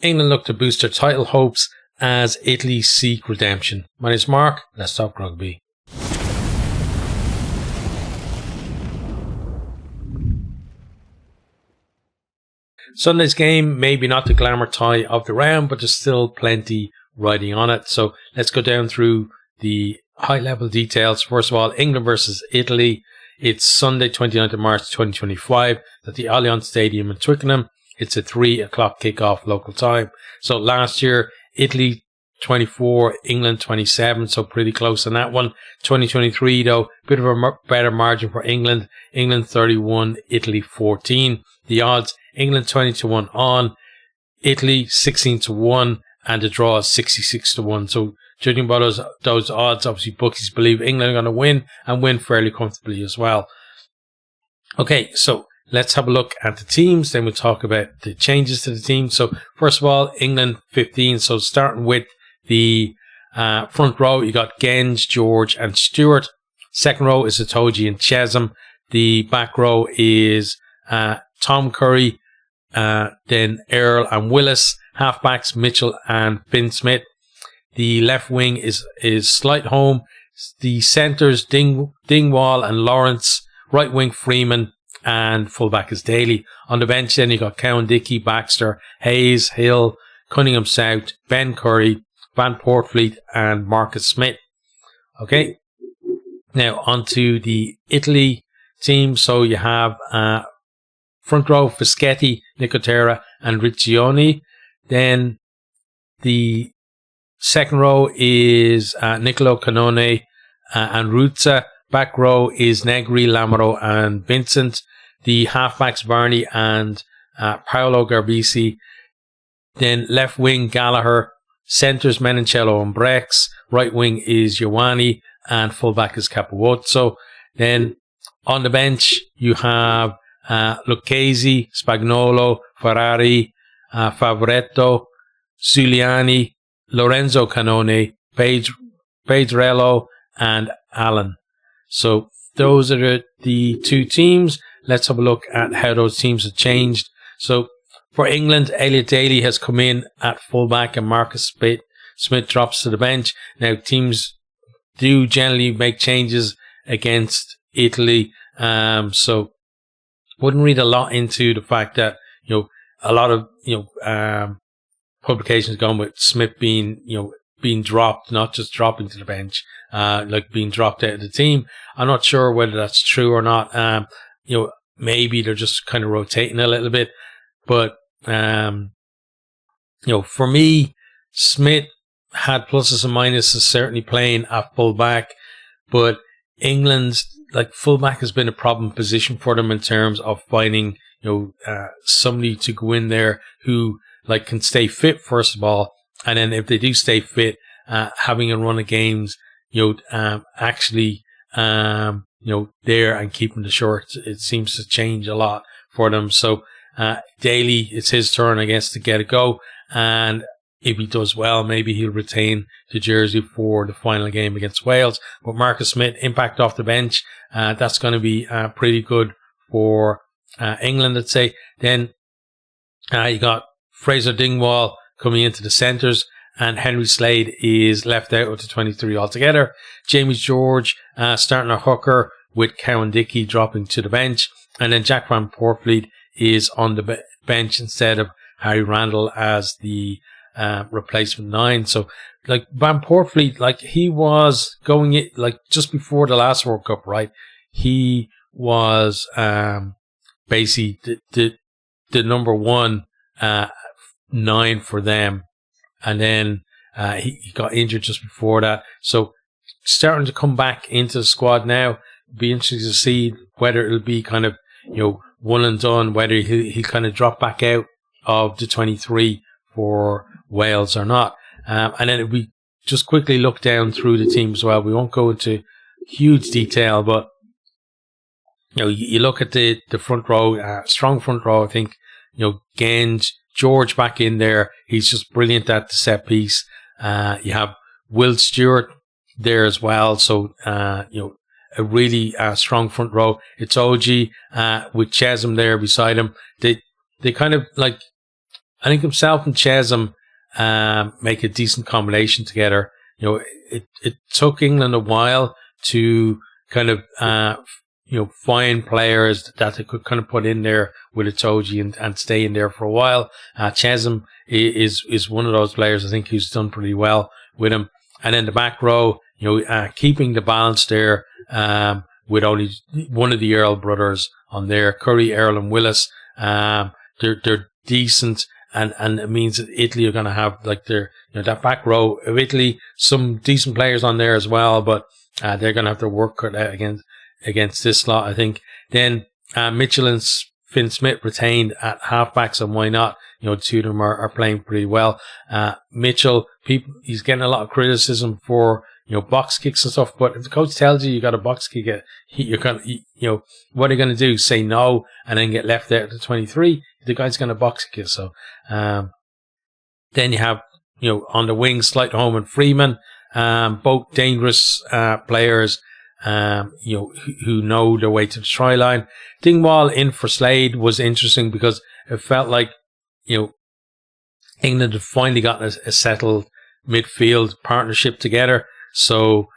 England look to boost their title hopes as Italy seek redemption. My name is Mark. Let's talk rugby. Sunday's game, maybe not the glamour tie of the round, but there's still plenty riding on it. So let's go down through the high-level details. First of all, England versus Italy. It's Sunday, 29th of March 2025 at the Allianz Stadium in Twickenham. It's a 3 o'clock kickoff local time. So last year, Italy 24, England 27, so pretty close on that one. 2023, though, bit of a better margin for England. England 31, Italy 14. The odds, England 20-1 on, Italy 16-1, and the draw is 66-1. So judging by those odds, obviously bookies believe England are going to win and win fairly comfortably as well. Okay, so let's have a look at the teams. Then we'll talk about the changes to the team. So first of all, England 15. So starting with the front row, you got Genge, George, and Stewart. Second row is Itoje and Chesham. The back row is Tom Curry, then Earl and Willis. Halfbacks Mitchell and Finn Smith. The left wing is Slightholme. The centres Dingwall and Lawrence. Right wing Freeman, and fullback is Daly. On the bench then you got Cowan Dickey, Baxter, Hayes, Hill, Cunningham South, Ben Curry, Van Portfleet, and Marcus Smith. Okay, now onto the Italy team. So you have front row Fischetti, Nicotera, and Riccioni. Then the second row is Nicolo Canone and Ruzza. Back row is Negri, Lamaro, and Vincent. The halfbacks Varney and Paolo Garbisi. Then left wing Gallagher. Centres Menincello and Brex. Right wing is Ioani, and fullback is Capozzo. Then on the bench you have Lucchesi, Spagnolo, Ferrari, Favoretto, Zuliani, Lorenzo Canone, Pedrello, and Allen. So those are the two teams. Let's have a look at how those teams have changed. So for England, Elliot Daly has come in at fullback and Marcus Smith drops to the bench. Now teams do generally make changes against Italy. So wouldn't read a lot into the fact that, a lot of, publications gone with Smith being dropped, not just dropping to the bench, like being dropped out of the team. I'm not sure whether that's true or not. Maybe they're just kind of rotating a little bit, but, for me, Smith had pluses and minuses, certainly playing at fullback, but England's fullback has been a problem position for them in terms of finding, somebody to go in there who can stay fit, first of all, and then if they do stay fit, having a run of games, actually, there and keeping the shorts, it seems to change a lot for them. So, Daly, it's his turn, I guess, to get a go, and if he does well, maybe he'll retain the jersey for the final game against Wales. But Marcus Smith, impact off the bench, that's going to be pretty good for England, I'd say. Then you got Fraser Dingwall coming into the centres, and Henry Slade is left out of the 23 altogether. James George starting a hooker with Cowan Dickey dropping to the bench, and then Jack Van Portfleet is on the bench instead of Harry Randall as the replacement 9. So Van Portfleet, he was going in, just before the last World Cup, right? He was basically the number one 9 for them, and then he got injured just before that. So starting to come back into the squad now. Be interesting to see whether it'll be kind of one and done, whether he'll kind of drop back out of the 23 for Wales or not. And then if we just quickly look down through the team as well, we won't go into huge detail, but you look at the front row, strong front row. I think Genge, George back in there, he's just brilliant at the set piece. You have Will Stewart there as well, so a really strong front row. It's Itoje with Chesham there beside him. They kind of I think himself and Chesham make a decent combination together. It took England a while to kind of find players that they could kind of put in there with Itoje and stay in there for a while. Chesham is one of those players I think who's done pretty well with him. And then the back row, keeping the balance there with only one of the Earl brothers on there, Curry, Earl, and Willis. They're decent, and it means that Italy are going to have like their that back row of Italy, some decent players on there as well, but they're going to have to work against this lot, I think. Then Mitchell and Finn Smith retained at halfbacks, and why not? The two of them are playing pretty well. Mitchell, he's getting a lot of criticism for box kicks and stuff, but if the coach tells you got a box kick, you're gonna what are you going to do? Say no and then get left there at the 23? The guy's going to box kick you. So then you have on the wings, Slightholme and Freeman, both dangerous players. Who know their way to the try line. Dingwall in for Slade was interesting because it felt like England had finally gotten a settled midfield partnership together. So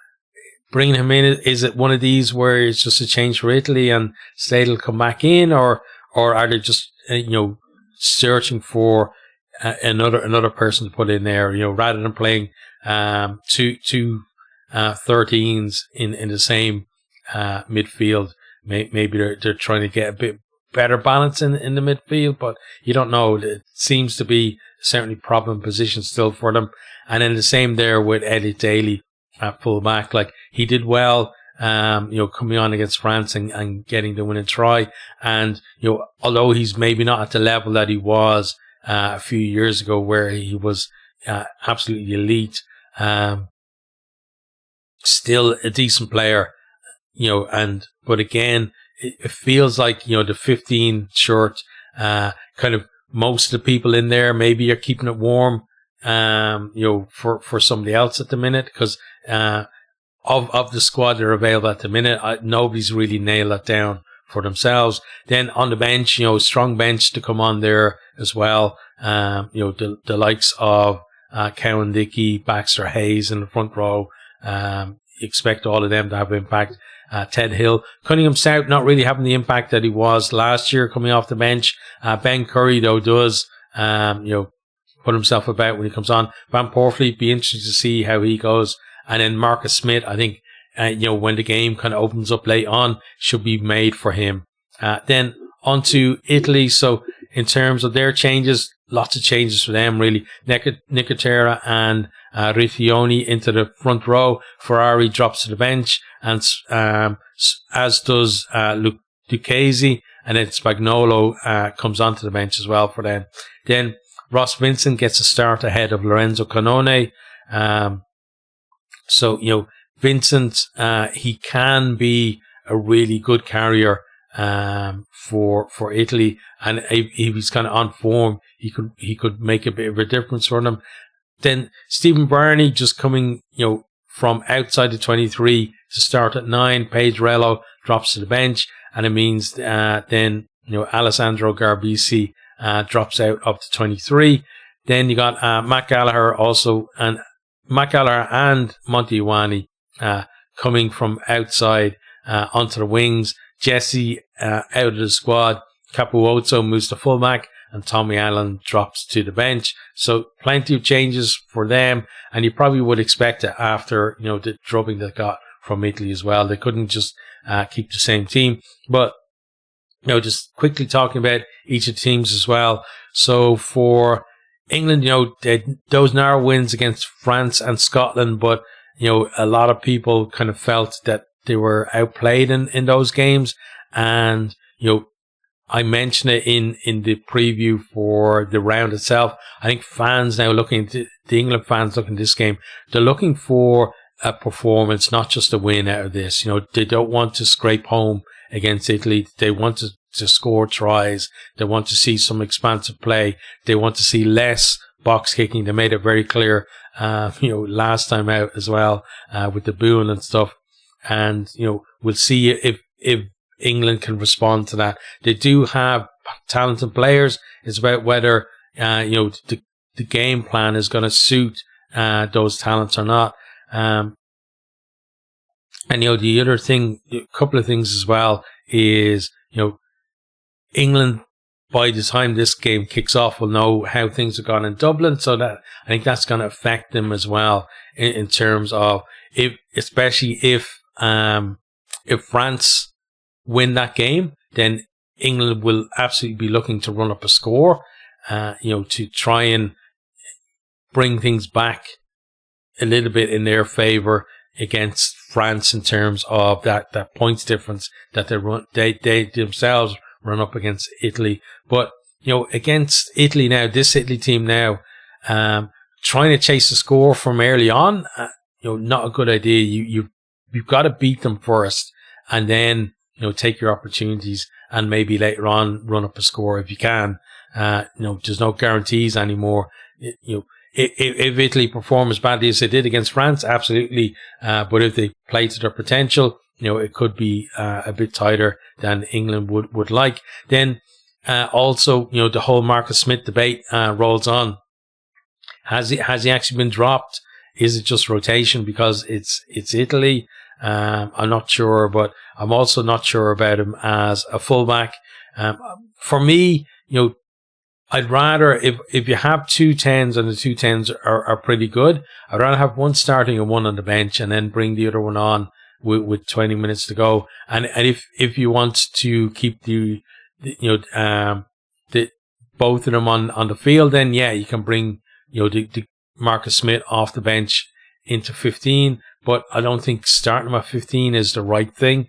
bringing him in, is it one of these where it's just a change for Italy and Slade will come back in, or are they just searching for another person to put in there? Rather than playing two 13s in the same midfield. Maybe they're trying to get a bit better balance in the midfield, but you don't know. It seems to be certainly problem position still for them. And then the same there with Elliot Daly at full back. Like, he did well, coming on against France and getting the winning try. And, although he's maybe not at the level that he was a few years ago where he was absolutely elite, still a decent player, but again, it feels like, the 15 shirt, kind of most of the people in there maybe are keeping it warm, for somebody else at the minute, because, of the squad that are available at the minute, nobody's really nailed that down for themselves. Then on the bench, strong bench to come on there as well. The likes of, Cowan Dickey, Baxter Hayes in the front row. Expect all of them to have impact. Ted Hill, Cunningham Stout not really having the impact that he was last year coming off the bench. Ben Curry though does, put himself about when he comes on. Van Porfleet, be interesting to see how he goes. And then Marcus Smith, I think, when the game kind of opens up late on, should be made for him. Then on to Italy. So in terms of their changes, lots of changes for them, really. Nicotera and Riccioni into the front row. Ferrari drops to the bench, and as does Lucchesi, and then Spagnolo comes onto the bench as well for them. Then Ross Vincent gets a start ahead of Lorenzo Cannone. So Vincent, he can be a really good carrier for Italy, and if he's kind of on form, he could make a bit of a difference for them. Then Stephen Barney just coming, from outside the 23 to start at 9. Pedrello drops to the bench, and it means then Alessandro Garbisi drops out up to 23. Then you got Matt Gallagher and Monty Iwani coming from outside onto the wings. Jesse out of the squad. Capuozzo moves to fullback, and Tommy Allen drops to the bench. So plenty of changes for them, and you probably would expect it after the drubbing they got from Italy as well. They couldn't just keep the same team. But just quickly talking about each of the teams as well. So for England, those narrow wins against France and Scotland, but a lot of people kind of felt that they were outplayed in those games, and I mentioned it in the preview for the round itself. I think fans now the England fans looking at this game, they're looking for a performance, not just a win out of this. They don't want to scrape home against Italy. They want to score tries. They want to see some expansive play. They want to see less box kicking. They made it very clear, last time out as well, with the booing and stuff. And, we'll see if England can respond to that. They do have talented players. It's about whether the game plan is going to suit those talents or not. And the other thing, a couple of things as well is, England, by the time this game kicks off, will know how things have gone in Dublin. So that I think that's going to affect them as well in terms of especially if France win that game, then England will absolutely be looking to run up a score, to try and bring things back a little bit in their favour against France in terms of that points difference that they themselves run up against Italy. But against Italy now, this Italy team now, trying to chase a score from early on, not a good idea. You've got to beat them first, and then take your opportunities, and maybe later on run up a score if you can. There's no guarantees anymore. If Italy perform as badly as they did against France, absolutely. But if they play to their potential, it could be a bit tighter than England would like. Then also, the whole Marcus Smith debate rolls on. Has he actually been dropped? Is it just rotation because it's Italy? I'm not sure, but I'm also not sure about him as a fullback. For me, I'd rather, if you have 2 10s and the 2 10s are pretty good, I'd rather have one starting and one on the bench, and then bring the other one on with 20 minutes to go. And if you want to keep the both of them on the field, then yeah, you can bring the Marcus Smith off the bench into 15. But I don't think starting him at 15 is the right thing.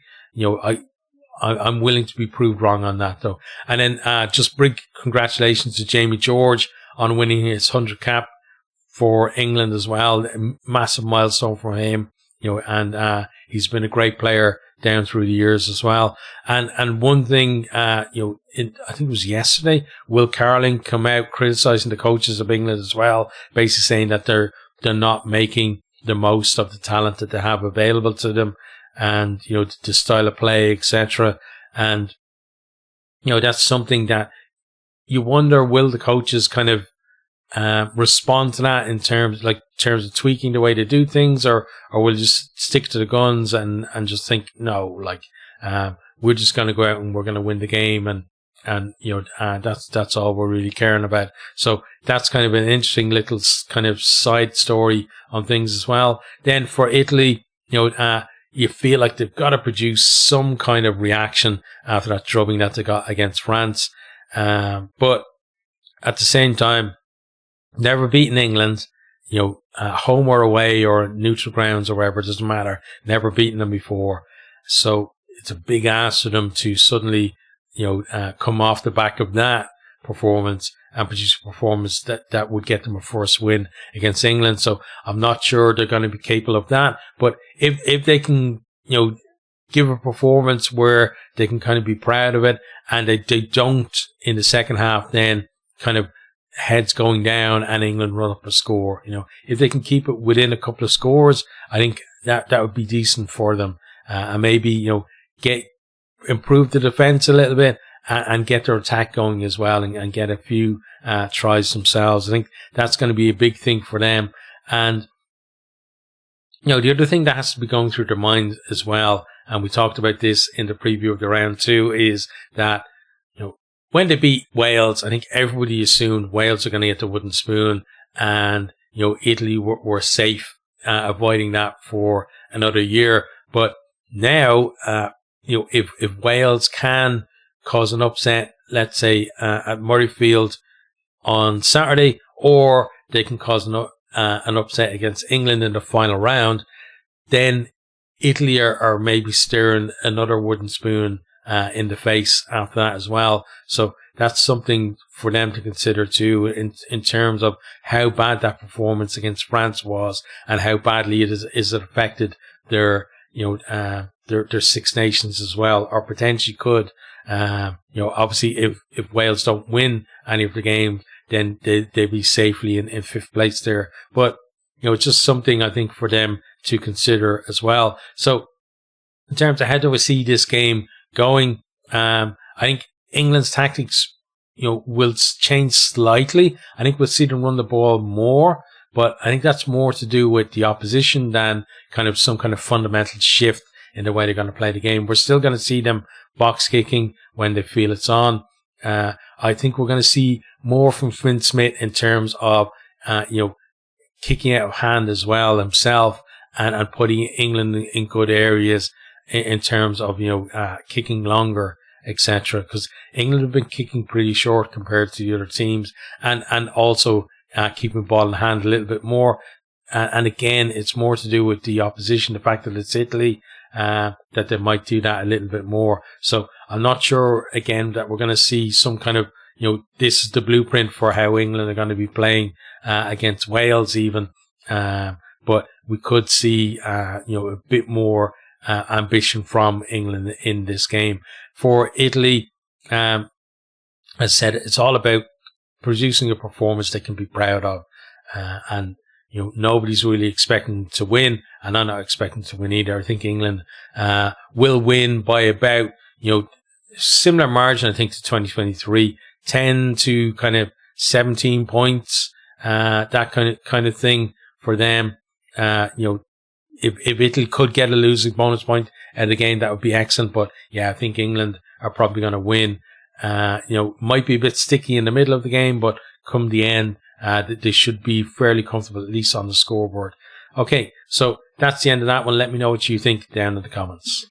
I'm willing to be proved wrong on that, though. And then just big congratulations to Jamie George on winning his 100 cap for England as well. A massive milestone for him, and he's been a great player down through the years as well. And one thing, I think it was yesterday, Will Carling come out criticising the coaches of England as well, basically saying that they're not making the most of the talent that they have available to them, and the style of play, etc. And that's something that you wonder, will the coaches kind of respond to that in terms of tweaking the way they do things, or will just stick to the guns and just think, no, we're just going to go out and we're going to win the game, and that's all we're really caring about. So that's kind of an interesting little kind of side story on things as well. Then for Italy, you feel like they've got to produce some kind of reaction after that drubbing that they got against France. But at the same time, never beaten England, home or away or neutral grounds or wherever, it doesn't matter. Never beaten them before. So it's a big ask for them to suddenly, come off the back of that performance and produce a performance that would get them a first win against England. So I'm not sure they're going to be capable of that. But if they can, give a performance where they can kind of be proud of it, and they don't in the second half then kind of heads going down and England run up a score. If they can keep it within a couple of scores, I think that would be decent for them. And maybe, improve the defense a little bit, and get their attack going as well, and get a few tries themselves. I think that's going to be a big thing for them. And, the other thing that has to be going through their mind as well, and we talked about this in the preview of the round 2, is that, when they beat Wales, I think everybody assumed Wales are going to get the wooden spoon, and, Italy were safe, avoiding that for another year. But now, if Wales can cause an upset, let's say at Murrayfield on Saturday, or they can cause an upset against England in the final round, then Italy are maybe staring another wooden spoon in the face after that as well. So that's something for them to consider too, in terms of how bad that performance against France was, and how badly it affected their Six Nations as well, or potentially could. Obviously, if Wales don't win any of the games, then they'd be safely in 5th place there. But, it's just something I think for them to consider as well. So, in terms of how do we see this game going, I think England's tactics will change slightly. I think we'll see them run the ball more, but I think that's more to do with the opposition than kind of some kind of fundamental shift in the way they're going to play the game. We're still going to see them box kicking when they feel it's on. I think we're going to see more from Finn Smith in terms of, kicking out of hand as well himself, and putting England in good areas in terms of, kicking longer, etc. Because England have been kicking pretty short compared to the other teams, and also keeping the ball in hand a little bit more. And again, it's more to do with the opposition, the fact that it's Italy, that they might do that a little bit more. So I'm not sure, again, that we're going to see some kind of, this is the blueprint for how England are going to be playing against Wales even. But we could see, a bit more ambition from England in this game. For Italy, as I said, it's all about producing a performance they can be proud of. And nobody's really expecting to win, and I'm not expecting to win either. I think England will win by about, similar margin, I think, to 2023, 10 to kind of 17 points, that kind of thing for them. If Italy could get a losing bonus point out of the game, that would be excellent. But yeah, I think England are probably going to win. Might be a bit sticky in the middle of the game, but come the end, they should be fairly comfortable, at least on the scoreboard. Okay, so that's the end of that one. Let me know what you think down in the comments.